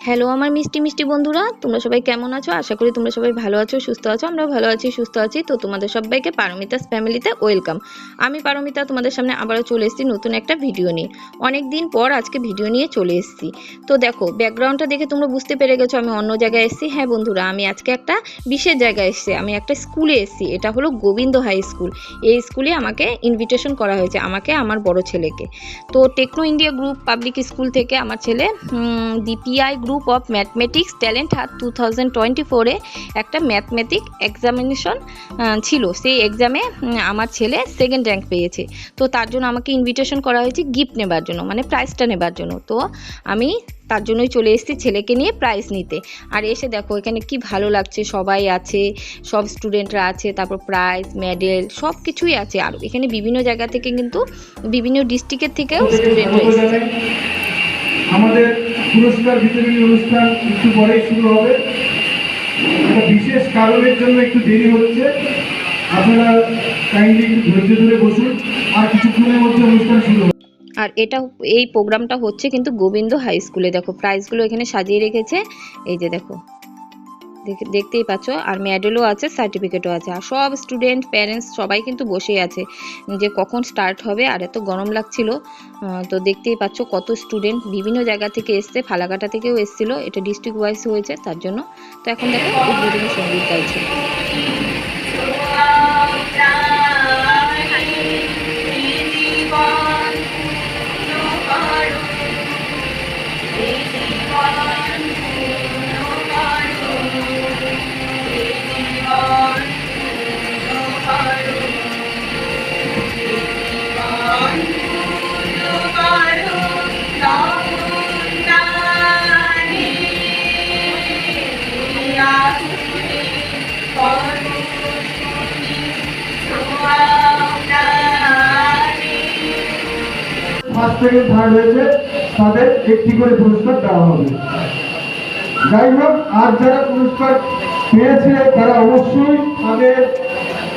Hello আমার মিষ্টি মিষ্টি বন্ধুরা, তোমরা সবাই কেমন আছো? আশা করি তোমরা সবাই ভালো আছো, সুস্থ আছো। আমরা ভালো আছি, সুস্থ আছি। তো তোমাদের সবাইকে পারমিতাস ফ্যামিলিতে ওয়েলকাম। আমি পারমিতা তোমাদের সামনে আবারও চলে এসেছি নতুন একটা ভিডিও নিয়ে। অনেক দিন পর আজকে ভিডিও নিয়ে চলে এসেছি। তো দেখো ব্যাকগ্রাউন্ডটা দেখে তোমরা বুঝতে পেরে গেছো আমি অন্য জায়গায় এসেছি। হ্যাঁ বন্ধুরা, আমি আজকে একটা বিশেষ জায়গায় এসেছি। আমি একটা স্কুলে এসেছি, এটা হলো গোবিন্দ হাই স্কুল। এই স্কুলে আমাকে ইনভিটেশন করা হয়েছে, আমাকে আমার বড় ছেলেকে। তো techno India group public school থেকে আমার ছেলে DPI group of mathematics talent hunt 2024-এ একটা ম্যাথমেটিক এক্সামিনেশন ছিল। সেই এক্সামে আমার ছেলে সেকেন্ড র্যাঙ্ক পেয়েছে। তো তার জন্য আমাকে ইনভিটেশন করা হয়েছে গিফট নেবার জন্য, মানে প্রাইজটা নেবার জন্য। তো আমি তার জন্যই চলে এসেছি ছেলেকে নিয়ে প্রাইজ নিতে। আর এসে দেখো এখানে কি ভালো লাগছে, সবাই আছে, সব স্টুডেন্টরা আছে, তারপর প্রাইজ মেডেল সব কিছুই আছে। আর এখানে বিভিন্ন জায়গা থেকে কিন্তু বিভিন্ন ডিস্ট্রিক্টের থেকেও স্টুডেন্টরা এসেছে। আমাদের পুরস্কার বিতরণী অনুষ্ঠান একটু পরেই শুরু হবে। একটা বিশেষ কারণের জন্য একটু দেরি হচ্ছে, আপনারা কাইন্ডলি একটু ধৈর্য ধরে বসুন, আর কিছুক্ষণের মধ্যে অনুষ্ঠান শুরু হবে। আর এই প্রোগ্রামটা হচ্ছে কিন্তু গোবিন্দ হাই স্কুলে। দেখো প্রাইজগুলো এখানে সাজিয়ে রেখেছে, এই যে দেখো দেখতেই পাচ্ছ। আর মেডেলও আছে, সার্টিফিকেটও আছে। আর সব স্টুডেন্ট প্যারেন্টস সবাই কিন্তু বসেই আছে যে কখন স্টার্ট হবে। আর এত গরম লাগছিল, তো দেখতেই পাচ্ছ কত স্টুডেন্ট বিভিন্ন জায়গা থেকে এসছে, ফালাকাটা থেকেও এসেছিল। এটা ডিস্ট্রিক্ট ওয়াইজ হয়েছে তার জন্য। তো এখন দেখো উদ্বোধনী সঙ্গীত গাইছে। ফার্স্ট সেকেন্ড থার্ড হয়েছে তাদের একটি করে পুরস্কার দেওয়া হবে। যাই হোক, আর যারা পুরস্কার পেয়েছে তারা অবশ্যই তাদের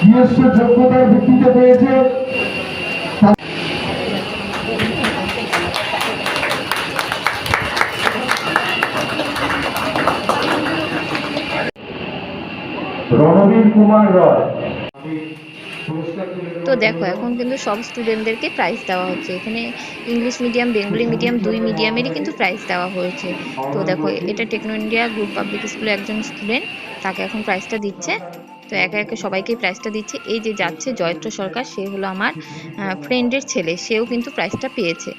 নিজস্ব যোগ্যতার ভিত্তিতে পেয়েছে। রণবীর কুমার রয়। তো দেখো এখন কিন্তু সব স্টুডেন্টদেরকে প্রাইজ দেওয়া হচ্ছে। এখানে ইংলিশ মিডিয়াম, বেঙ্গলি মিডিয়াম, দুই মিডিয়ামেরই কিন্তু প্রাইজ দেওয়া হয়েছে। তো দেখো এটা টেকনো ইন্ডিয়া গ্রুপ পাবলিক স্কুলে একজন স্টুডেন্ট, তাকে এখন প্রাইজটা দিচ্ছে। তো একে একে সবাইকেই প্রাইজটা দিচ্ছে। এই যে যাচ্ছে জয়ত্র সরকার, সে হলো আমার ফ্রেন্ডের ছেলে, সেও কিন্তু প্রাইজটা পেয়েছে।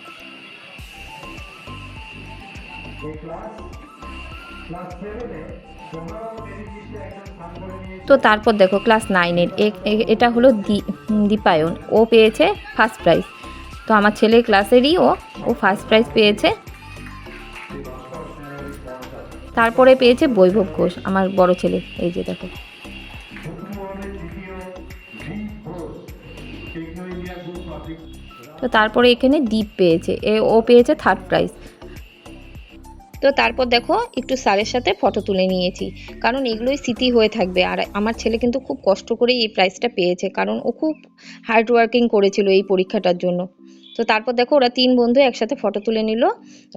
তো তারপর দেখো ক্লাস 9-এর এটা হলো দীপায়ন, ও পেয়েছে ফার্স্ট প্রাইজ। তো আমার ছেলের ক্লাসেরই ও ফার্স্ট প্রাইজ পেয়েছে। তারপরে পেয়েছে বৈভব ঘোষ, আমার বড় ছেলে, এই যে দেখো। তো তারপরে এখানে দীপ পেয়েছে, ও পেয়েছে থার্ড প্রাইজ। তো তারপর দেখো একটু স্যারের সাথে ফটো তুলে নিয়েছি, কারণ এগুলোই স্মৃতি হয়ে থাকবে। আর আমার ছেলে কিন্তু খুব কষ্ট করে এই প্রাইজটা পেয়েছে, কারণ ও খুব হার্ড ওয়ার্কিং করেছিল এই পরীক্ষাটার জন্য। তো তারপর দেখো ওরা তিন বন্ধু একসাথে ফটো তুলে নিল।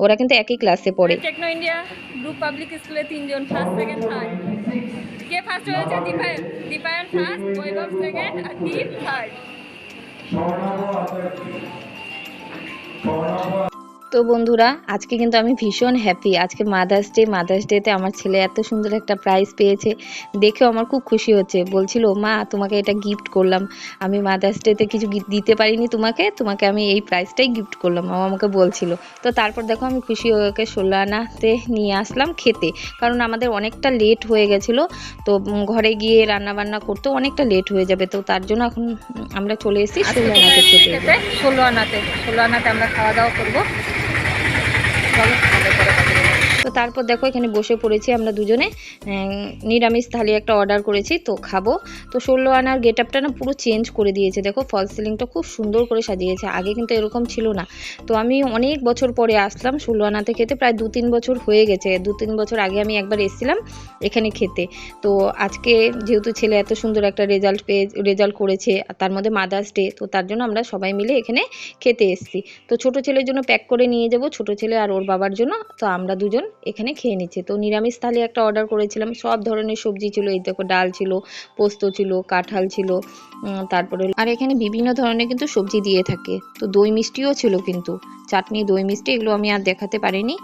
ওরা কিন্তু একই ক্লাসে পড়ে। টেকনো ইন্ডিয়া গ্রুপ পাবলিক স্কুলে তিনজন, ফার্স্ট সেকেন্ড থার্ড। কে ফার্স্ট হয়েছে? দীপায়ন ফার্স্ট, বৈভব সেকেন্ড, আর দীপ থার্ড। তো বন্ধুরা আজকে কিন্তু আমি ভীষণ হ্যাপি। আজকে মাদার্স ডেতে আমার ছেলে এত সুন্দর একটা প্রাইজ পেয়েছে, দেখেও আমার খুব খুশি হচ্ছে। বলছিল মা তোমাকে এটা গিফট করলাম, আমি মাদার্স ডেতে কিছু দিতে পারিনি তোমাকে আমি এই প্রাইজটাই গিফট করলাম, আমাকে বলছিল। তো তারপর দেখো আমি খুশি হয়ে ওকে 16 আনাতে নিয়ে আসলাম খেতে, কারণ আমাদের অনেকটা লেট হয়ে গেছিলো। তো ঘরে গিয়ে রান্না বান্না করতে অনেকটা লেট হয়ে যাবে, তো তার জন্য এখন আমরা চলে এসেছি 16 আনাতে খেতে। 16 আনাতে আমরা খাওয়া দাওয়া করবো। তো তারপর দেখো এখানে বসে পড়েছি আমরা দুজনে, নিরামিষ থালি একটা অর্ডার করেছি, তো খাবো। তো 16 আনার গেট আপটা না পুরো চেঞ্জ করে দিয়েছে। দেখো ফল সিলিংটা খুব সুন্দর করে সাজিয়েছে, আগে কিন্তু এরকম ছিল না। তো আমি অনেক বছর পরে আসলাম 16 আনাতে খেতে, প্রায় 2-3 বছর হয়ে গেছে। 2-3 বছর আগে আমি একবার এসেছিলাম এখানে খেতে। তো আজকে যেহেতু ছেলে এত সুন্দর একটা রেজাল্ট করেছে, আর তার মধ্যে মাদার্স ডে, তো তার জন্য আমরা সবাই মিলে এখানে খেতে এসেছি। তো ছোট ছেলের জন্য প্যাক করে নিয়ে যাব, ছোট ছেলে আর ওর বাবার জন্য। তো আমরা দুজন এখানে খেয়ে নিচ্ছে। তো নিরামিষ থালি একটা অর্ডার করেছিলাম, সব ধরনের সবজি ছিল, এই দেখো ডাল ছিল, পোস্ত ছিল, কাঁঠাল ছিল, তারপরে আর এখানে বিভিন্ন ধরনের কিন্তু সবজি দিয়ে থাকে। তো দই মিষ্টিও ছিল, কিন্তু চাটনি দই মিষ্টি এগুলো আমি আর দেখাতে পারিনি।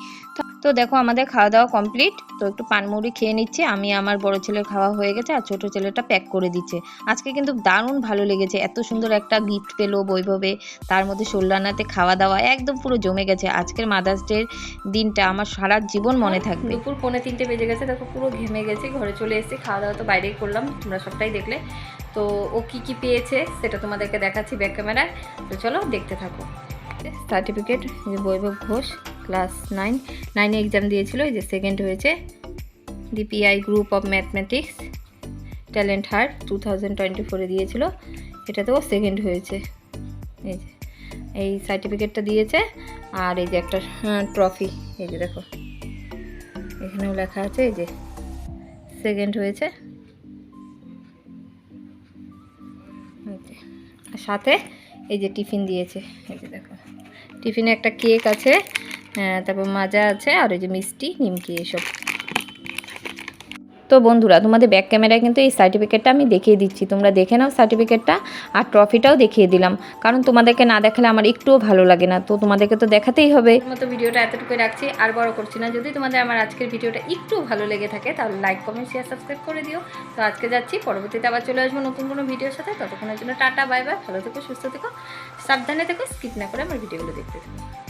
তো দেখো আমাদের খাওয়া দাওয়া কমপ্লিট। তো একটু পানমুড়ি খেয়ে নিচ্ছে আমি, আমার বড় ছেলের খাওয়া হয়ে গেছে আর ছোট ছেলেটা প্যাক করে দিচ্ছে। আজকে কিন্তু দারুণ ভালো লেগেছে, এত সুন্দর একটা গিফট পেলো বৈভবে, তার মধ্যে ষোলআনাতে খাওয়া দাওয়া একদম পুরো জমে গেছে। আজকের মাদার্স ডের দিনটা আমার সারা জীবন মনে থাকবে। দুপুর 2:45 বেজে গেছে, দেখো পুরো ঘেমে গেছি, ঘরে চলে এসেছি। খাওয়া দাওয়া তো বাইরেই করলাম, তোমরা সবটাই দেখলে। তো ও কি কি পেয়েছে সেটা তোমাদেরকে দেখাচ্ছি ব্যাক ক্যামেরায়, তো চলো দেখতে থাকো। সার্টিফিকেট, যে বৈভব ঘোষ ক্লাস 9 এক্সাম দিয়েছিল, এই যে সেকেন্ড হয়েছে। DPI group of mathematics talent hunt 2024-এ দিয়েছিল, এটাতেও সেকেন্ড হয়েছে। এই যে এই সার্টিফিকেটটা দিয়েছে, আর এই যে একটা ট্রফি, এই যে দেখো এখানেও লেখা আছে, এই যে সেকেন্ড হয়েছে। আর সাথে এই যে টিফিন দিয়েছে, এই যে দেখো টিফিনে একটা কেক আছে, তারপর মাজা আছে, আর এই যে মিষ্টি নিমকি এসব। তো বন্ধুরা তোমাদের ব্যাক ক্যামেরায় কিন্তু এই সার্টিফিকেটটা আমি দেখিয়ে দিচ্ছি, তোমরা দেখে নাও সার্টিফিকেটটা, আর ট্রফিটাও দেখিয়ে দিলাম, কারণ তোমাদেরকে না দেখালে আমার একটুও ভালো লাগে না, তো তোমাদেরকে তো দেখাতেই হবে। মতো ভিডিওটা এতটুকু রাখছি, আর বড় করছি না। যদি তোমাদের আমার আজকের ভিডিওটা একটু ভালো লেগে থাকে তাহলে লাইক কমেন্ট শেয়ার সাবস্ক্রাইব করে দিও। তো আজকে যাচ্ছি, পরবর্তীতে আবার চলে আসবো নতুন কোনো ভিডিওর সাথে। ততক্ষণের জন্য টাটা বাই বাই, ভালো থেকো, সুস্থ থেকো, সাবধানে থেকো, স্কিপ না করে আমার ভিডিওগুলো দেখতে থাকো।